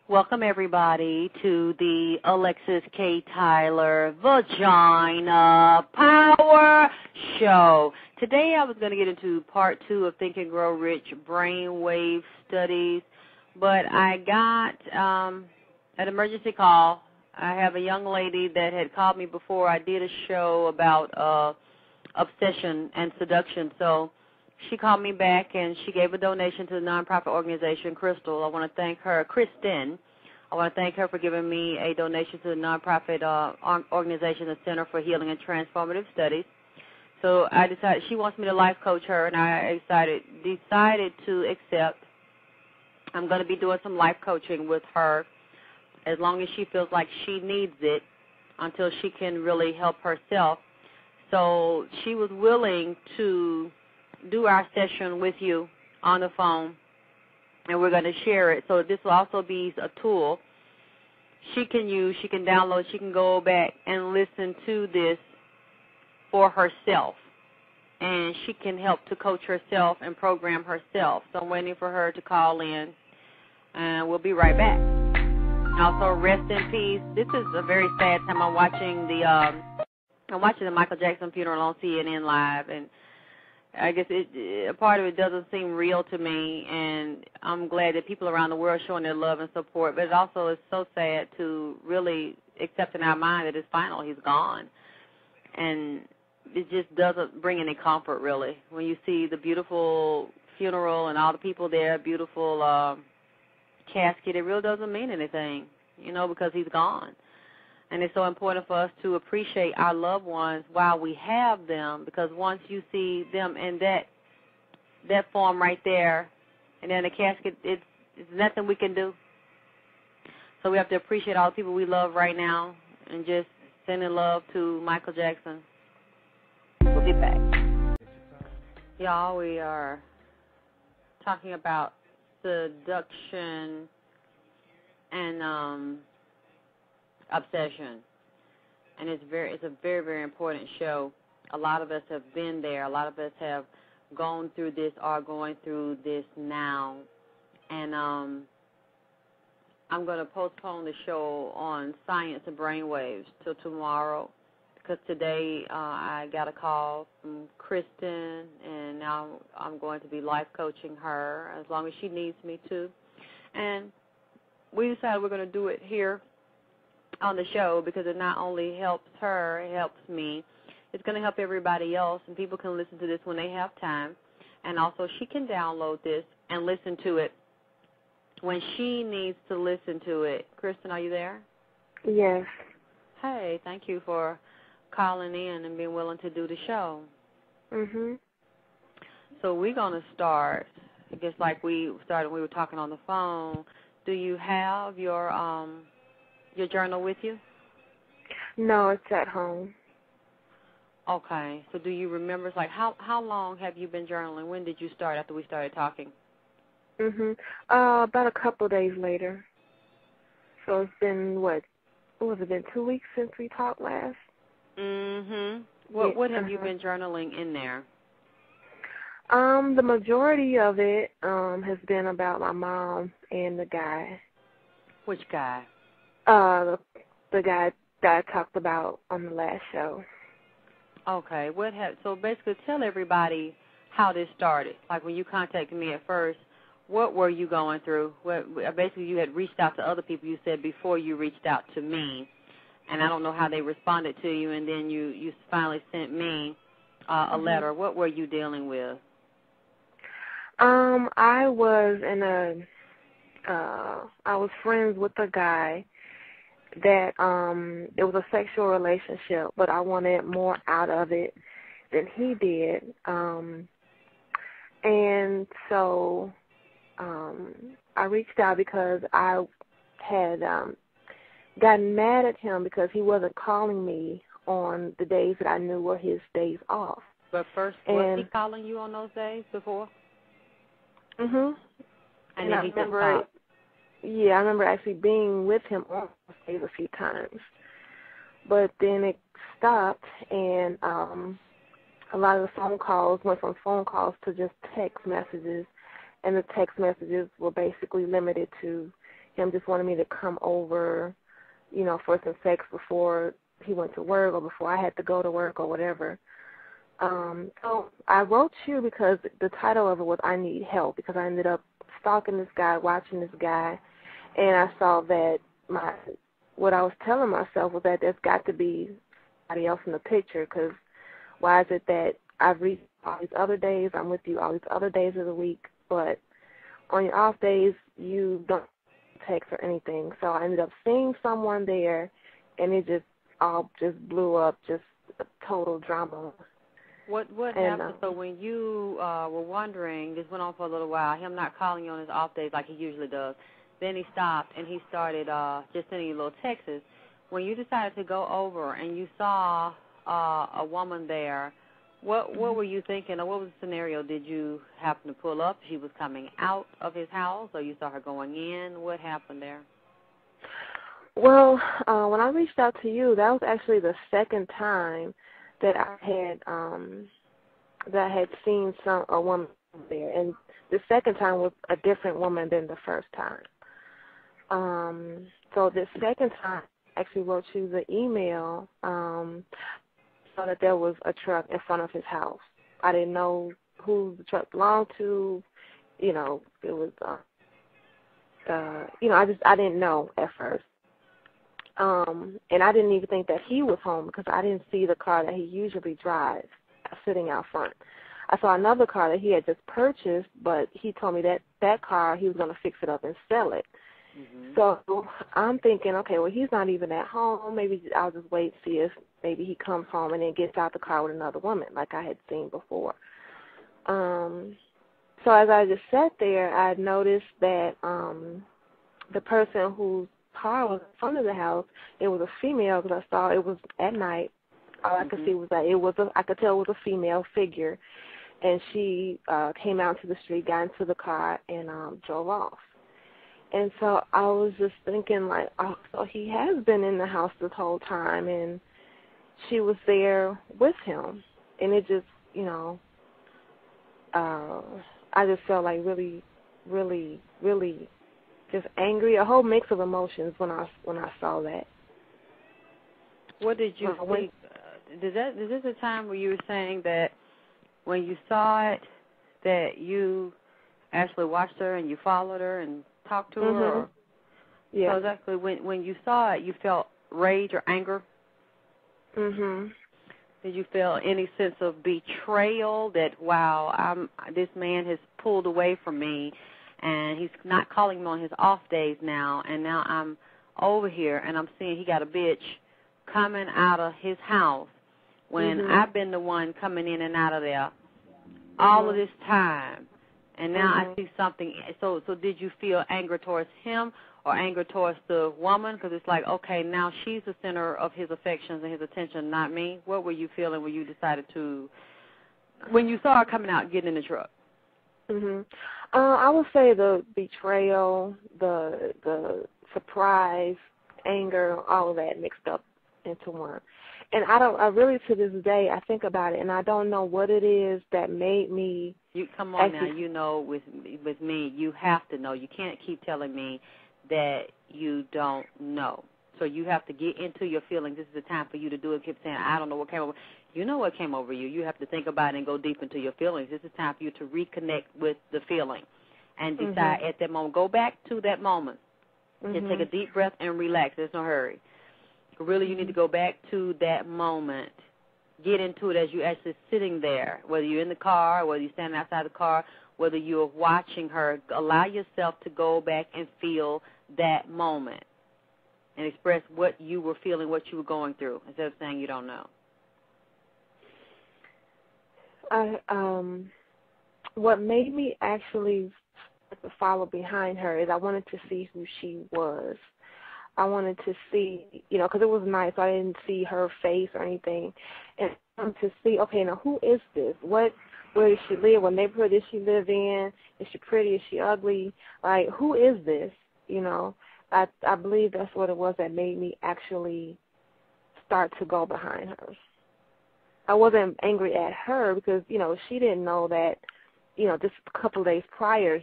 Welcome, everybody, to the Alexis K. Tyler Vagina Power Show. Today I was going to get into part 2 of Think and Grow Rich brainwave studies, but I got an emergency call. I have a young lady that had called me before I did a show about obsession and seduction, so she called me back, and she gave a donation to the nonprofit organization Crystal. I want to thank her, Kristen. I want to thank her for giving me a donation to the nonprofit organization, the Center for Healing and Transformative Studies. So I decided she wants me to life coach her, and I decided to accept. I'm going to be doing some life coaching with her as long as she feels like she needs it until she can really help herself. So she was willing to do our session with you on the phone, and we're going to share it. So this will also be a tool she can use, she can download, she can go back and listen to this for herself, and she can help to coach herself and program herself. So I'm waiting for her to call in, and we'll be right back. Also, rest in peace. This is a very sad time. I'm watching the Michael Jackson funeral on CNN Live, and I guess a part of it doesn't seem real to me, and I'm glad that people around the world are showing their love and support, but it also is so sad to really accept in our mind that it's final, he's gone. And it just doesn't bring any comfort, really. When you see the beautiful funeral and all the people there, beautiful casket, it really doesn't mean anything, because he's gone. And it's so important for us to appreciate our loved ones while we have them, because once you see them in that form right there, and then the casket, it's nothing we can do. So we have to appreciate all the people we love right now and just sending love to Michael Jackson. We'll be back. Y'all, we are talking about seduction and obsession, and it's a very, very important show. A lot of us have been there. A lot of us have gone through this or going through this now, and I'm going to postpone the show on science and brainwaves till tomorrow, because today I got a call from Kristen, and now I'm going to be life coaching her as long as she needs me to, and we decided we're going to do it here on the show because it not only helps her, it helps me. It's going to help everybody else, and people can listen to this when they have time. And also she can download this and listen to it when she needs to listen to it. Kristen, are you there? Yes. Hey, thank you for calling in and being willing to do the show. Mhm. So we're going to start, I guess like we started when we were talking on the phone. Do you have your journal with you? No, it's at home. Okay. So do you remember, it's like, how long have you been journaling? When did you start after we started talking? About a couple of days later. So it's been, what has it been, 2 weeks since we talked last? What have you been journaling in there? The majority of it has been about my mom and the guy. Which guy? The guy that I talked about on the last show. Okay. So basically tell everybody how this started. Like when you contacted me at first, what were you going through? Basically you had reached out to other people, you said, before you reached out to me. And I don't know how they responded to you, and then you finally sent me a letter. What were you dealing with? I was I was friends with a guy that it was a sexual relationship, but I wanted more out of it than he did. And so I reached out because I had gotten mad at him because he wasn't calling me on the days that I knew were his days off. But first, was he calling you on those days before? And then I remember, I remember actually being with him on those days a few times. But then it stopped, and a lot of the phone calls went from phone calls to just text messages, and the text messages were basically limited to, him just wanted me to come over, you know, for some sex before he went to work or before I had to go to work or whatever. So I wrote you because the title of it was I Need Help, because I ended up stalking this guy, watching this guy, and I saw that what I was telling myself was that there's got to be somebody else in the picture, because why is it that I've reached all these other days, I'm with you all these other days of the week, but on your off days you don't text or anything. So I ended up seeing someone there, and it just all just blew up, just a total drama. What happened? So when you were wondering, this went on for a little while, him not calling you on his off days like he usually does, then he stopped and he started just sending you little texts. When you decided to go over and you saw a woman there, what were you thinking, or what was the scenario? Did you happen to pull up? She was coming out of his house, or you saw her going in? What happened there? Well, when I reached out to you, that was actually the second time that I had seen a woman there, and the second time was a different woman than the first time. So the second time, I actually wrote you the email, so that there was a truck in front of his house. I didn't know who the truck belonged to. You know, it was, you know, I didn't know at first. And I didn't even think that he was home because I didn't see the car that he usually drives sitting out front. I saw another car that he had just purchased, but he told me that that car, he was going to fix it up and sell it. Mm-hmm. So I'm thinking, okay, well, he's not even at home. Maybe I'll just wait and see if maybe he comes home and then gets out the car with another woman like I had seen before. So as I just sat there, I noticed that the person whose car was in front of the house, it was a female, because I saw it was at night. All I could see was that I could tell it was a female figure, and she came out to the street, got into the car, and drove off. And so I was just thinking, like, oh, so he has been in the house this whole time, and she was there with him. And it just, you know, I just felt like really, really, really just angry, a whole mix of emotions when I saw that. What did you think? Is this a time where you were saying that when you saw it, that you actually watched her and you followed her and talked to her? Or, yeah. So exactly when you saw it, you felt rage or anger? Mhm. Did you feel any sense of betrayal that, wow, this man has pulled away from me, and he's not calling me on his off days now, and now I'm over here and I'm seeing he got a bitch coming out of his house when I've been the one coming in and out of there all of this time, and now I see something. So did you feel anger towards him or anger towards the woman? Because it's like, okay, now she's the center of his affections and his attention, not me. What were you feeling when you decided to, when you saw her coming out and getting in the truck? I would say the betrayal, the surprise, anger, all of that mixed up into one. And I really, to this day, I think about it, and I don't know what it is that made me. You come on now. You know, with me, you have to know. You can't keep telling me that you don't know. So you have to get into your feelings. This is the time for you to do it. Keep saying, I don't know what came over. You know what came over you. You have to think about it and go deep into your feelings. This is time for you to reconnect with the feeling and decide at that moment. Go back to that moment and take a deep breath and relax. There's no hurry. Really, you need to go back to that moment. Get into it as you're actually sitting there, whether you're in the car, whether you're standing outside the car, whether you're watching her. Allow yourself to go back and feel that moment and express what you were feeling, what you were going through, instead of saying you don't know. What made me actually follow behind her is I wanted to see who she was. I wanted to see, you know, because it was night, so I didn't see her face or anything. And I wanted to see, okay, now who is this? Where does she live? What neighborhood does she live in? Is she pretty? Is she ugly? Like, who is this? You know, I believe that's what it was that made me actually start to go behind her. I wasn't angry at her because, you know, she didn't know that, you know, just a couple of days prior,